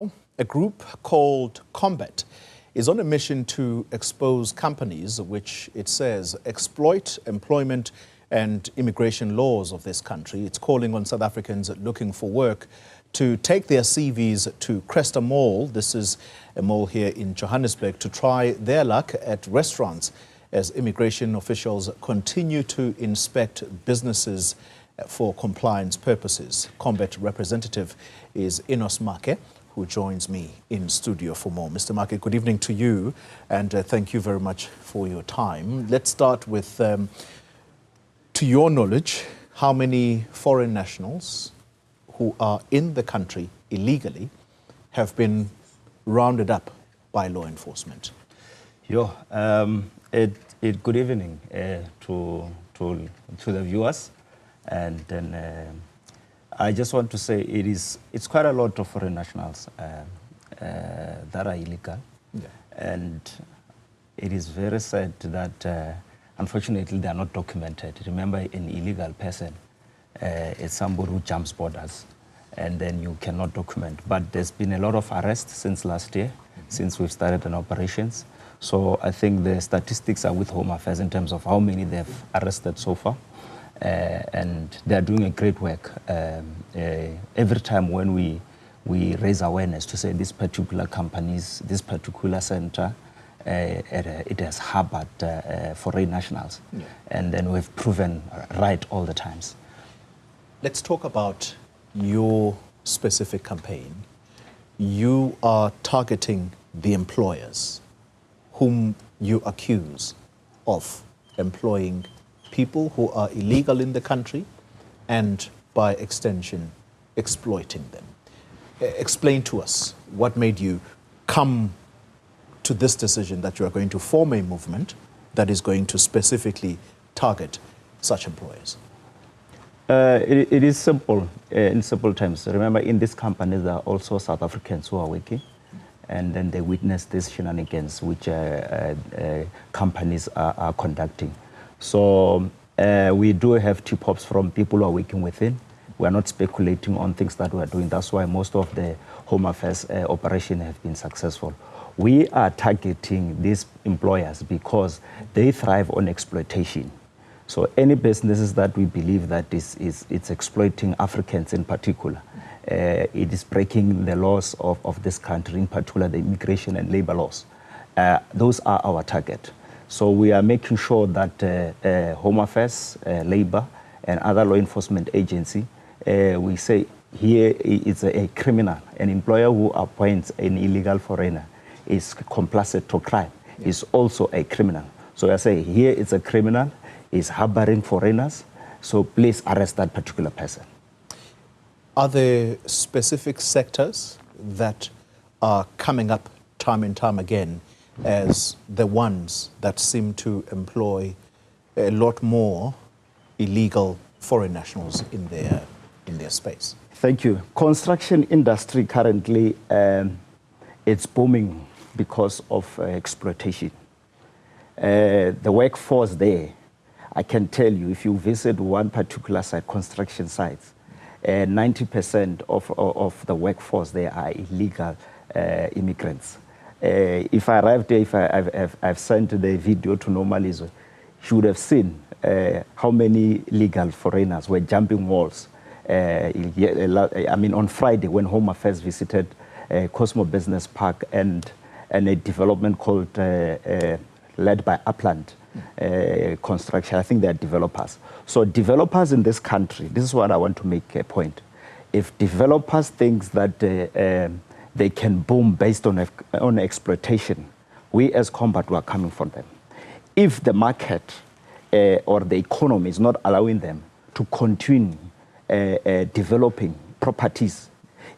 A group called Combat is on a mission to expose companies which it says exploit employment and immigration laws of this country. It's calling on South Africans looking for work to take their CVs to Cresta Mall. This is a mall here in Johannesburg, to try their luck at restaurants as immigration officials continue to inspect businesses for compliance purposes. Combat representative is Enos Make, who joins me in studio for more. Mr. Make, good evening to you, and thank you very much for your time. Let's start with, to your knowledge, how many foreign nationals who are in the country illegally have been rounded up by law enforcement? Good evening to the viewers, and then I just want to say it's quite a lot of foreign nationals that are illegal, and it is very sad that unfortunately they are not documented. Remember, an illegal person is somebody who jumps borders, and then you cannot document. But there's been a lot of arrests since last year, since we've started an operations. So I think the statistics are with Home Affairs in terms of how many they've arrested so far. And they're doing a great work. Every time when we raise awareness to say this particular companies, this particular center, it has harbored foreign nationals. And then we've proven right all the times. Let's talk about your specific campaign. You are targeting the employers whom you accuse of employing people who are illegal in the country and, by extension, exploiting them. Explain to us what made you come to this decision that you are going to form a movement that is going to specifically target such employers. It is simple, in simple terms. Remember, in this company, there are also South Africans who are working, and then they witness these shenanigans which companies are conducting. So we do have tip-offs from people who are working within. We are not speculating on things that we are doing. That's why most of the Home Affairs operations have been successful. We are targeting these employers because they thrive on exploitation. So any businesses that we believe that it's exploiting Africans in particular, it is breaking the laws of this country, in particular the immigration and labor laws. Those are our target. So we are making sure that Home Affairs, Labor, and other law enforcement agency, we say here is a criminal. An employer who appoints an illegal foreigner is complicit to crime, is also a criminal. So I say here is a criminal, is harboring foreigners, so please arrest that particular person. Are there specific sectors that are coming up time and time again as the ones that seem to employ a lot more illegal foreign nationals in their space? Thank you. Construction industry currently, it's booming because of exploitation. The workforce there, I can tell you, if you visit one particular site, construction sites, 90% of the workforce there are illegal immigrants. If I arrived there, if I've sent the video to Normalizo, you would have seen how many legal foreigners were jumping walls. I mean, on Friday, when Home Affairs visited Cosmo Business Park and a development called, led by Upland Construction, I think they are developers. So developers in this country, this is what I want to make a point. If developers think that they can boom based on exploitation, we as Combat are coming for them. If the market or the economy is not allowing them to continue developing properties,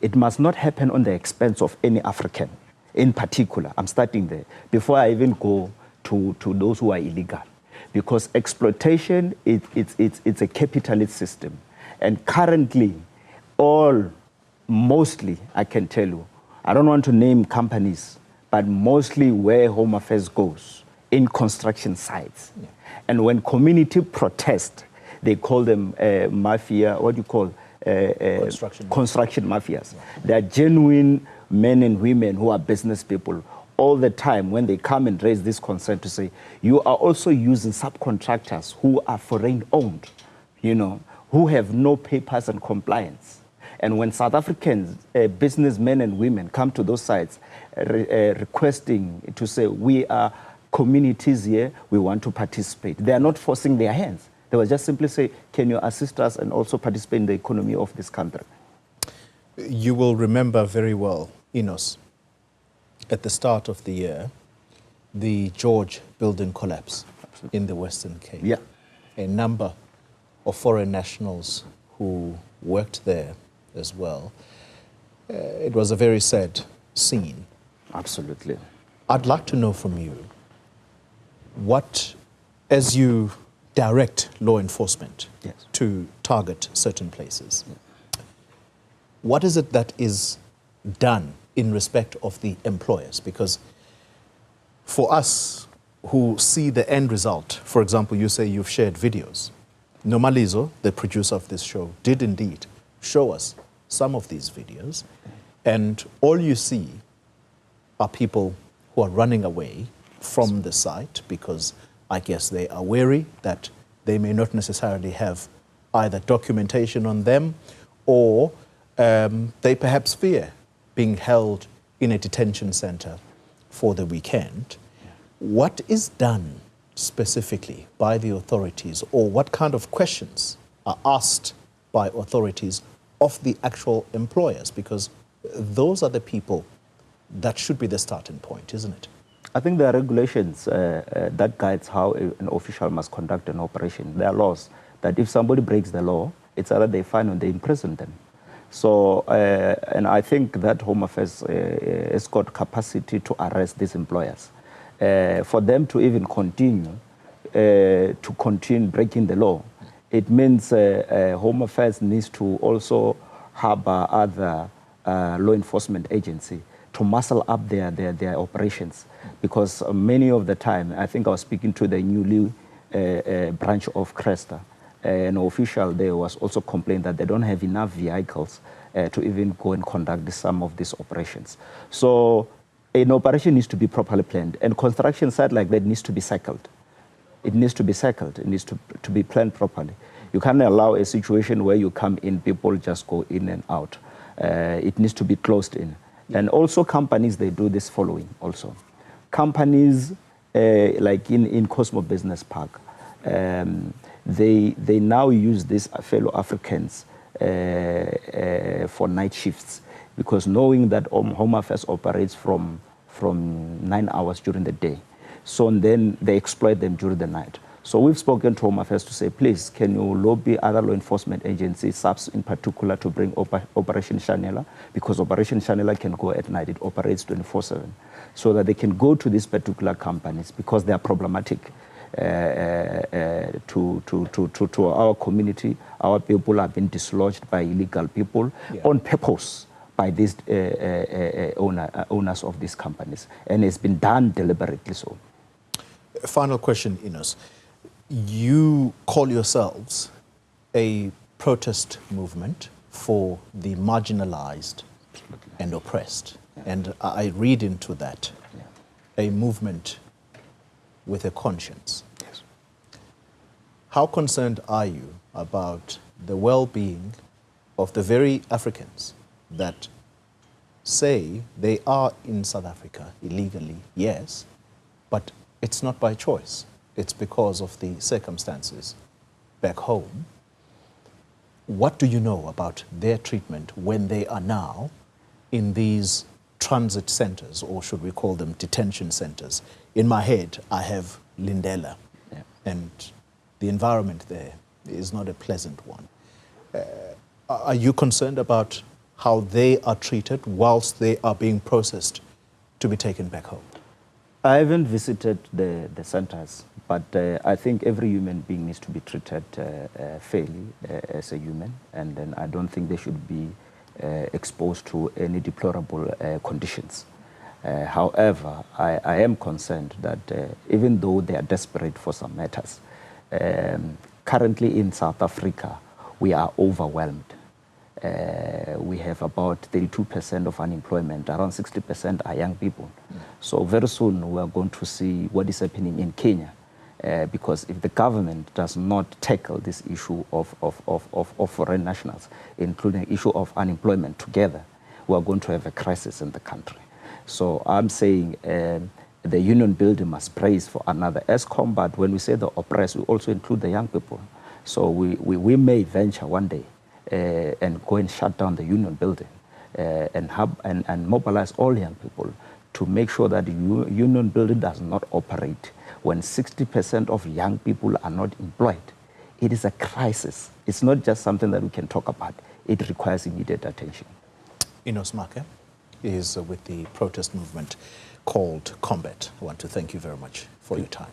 it must not happen on the expense of any African. In particular, I'm starting there, before I even go to those who are illegal. Because exploitation, it's a capitalist system. And currently, mostly, I can tell you, I don't want to name companies, but mostly where Home Affairs goes, in construction sites. And when community protest, they call them mafia, what do you call? Construction mafias. They are genuine men and women who are business people, all the time when they come and raise this concern to say, you are also using subcontractors who are foreign owned, you know, who have no papers and compliance. And when South Africans, businessmen and women come to those sites requesting to say, we are communities here, we want to participate, they are not forcing their hands. They will just simply say, can you assist us and also participate in the economy of this country? You will remember very well, Enos, at the start of the year, the George building collapse in the Western Cape. Yeah. A number of foreign nationals who worked there as well. It was a very sad scene. Absolutely. I'd like to know from you what, as you direct law enforcement Yes. to target certain places, what is it that is done in respect of the employers? Because for us who see the end result, for example, you say you've shared videos. Nomalizo, the producer of this show, did indeed show us some of these videos, and all you see are people who are running away from the site because I guess they are wary that they may not necessarily have either documentation on them or they perhaps fear being held in a detention center for the weekend. What is done specifically by the authorities, or what kind of questions are asked by authorities of the actual employers? Because those are the people that should be the starting point, isn't it? I think there are regulations that guides how an official must conduct an operation. There are laws that if somebody breaks the law, it's either they fine or they imprison them. So, and I think that Home Affairs has got capacity to arrest these employers. For them to even continue breaking the law, it means Home Affairs needs to also harbor other law enforcement agency to muscle up their operations. Because many of the time, I think I was speaking to the newly branch of Cresta, an official there was also complaining that they don't have enough vehicles to even go and conduct some of these operations. So an operation needs to be properly planned, and construction site like that needs to be cycled. It needs to be cycled. It needs to be planned properly. You can't allow a situation where you come in, people just go in and out. It needs to be closed in. And also companies, they do this following also. Companies like in Cosmo Business Park, they now use these fellow Africans for night shifts, because knowing that Home Affairs operates from 9 hours during the day. So then they exploit them during the night. So we've spoken to Home Affairs to say, please, can you lobby other law enforcement agencies, SAPS in particular, to bring Operation Chanela, because Operation Chanela can go at night. It operates 24/7, so that they can go to these particular companies because they are problematic to our community. Our people have been dislodged by illegal people on purpose by these owners of these companies, and it's been done deliberately so. Final question, Enos. You call yourselves a protest movement for the marginalized and oppressed. And I read into that a movement with a conscience. Yes. How concerned are you about the well-being of the very Africans that say they are in South Africa illegally, yes, but it's not by choice. It's because of the circumstances back home. What do you know about their treatment when they are now in these transit centers, or should we call them detention centers? In my head, I have Lindela, and the environment there is not a pleasant one. Are you concerned about how they are treated whilst they are being processed to be taken back home? I haven't visited the centers, but I think every human being needs to be treated fairly as a human, and then I don't think they should be exposed to any deplorable conditions. However, I am concerned that even though they are desperate for some matters, currently in South Africa, we are overwhelmed. We have about 32% of unemployment. Around 60% are young people. So very soon we are going to see what is happening in Kenya. Because if the government does not tackle this issue of foreign nationals, including the issue of unemployment together, we are going to have a crisis in the country. So I'm saying the union building must brace for another ESCOM, but when we say the oppressed, we also include the young people. So we may venture one day and go and shut down the union building and mobilize all young people to make sure that the union building does not operate when 60% of young people are not employed. It is a crisis. It's not just something that we can talk about. It requires immediate attention. Enos Make is with the protest movement called Combat. I want to thank you very much for your time.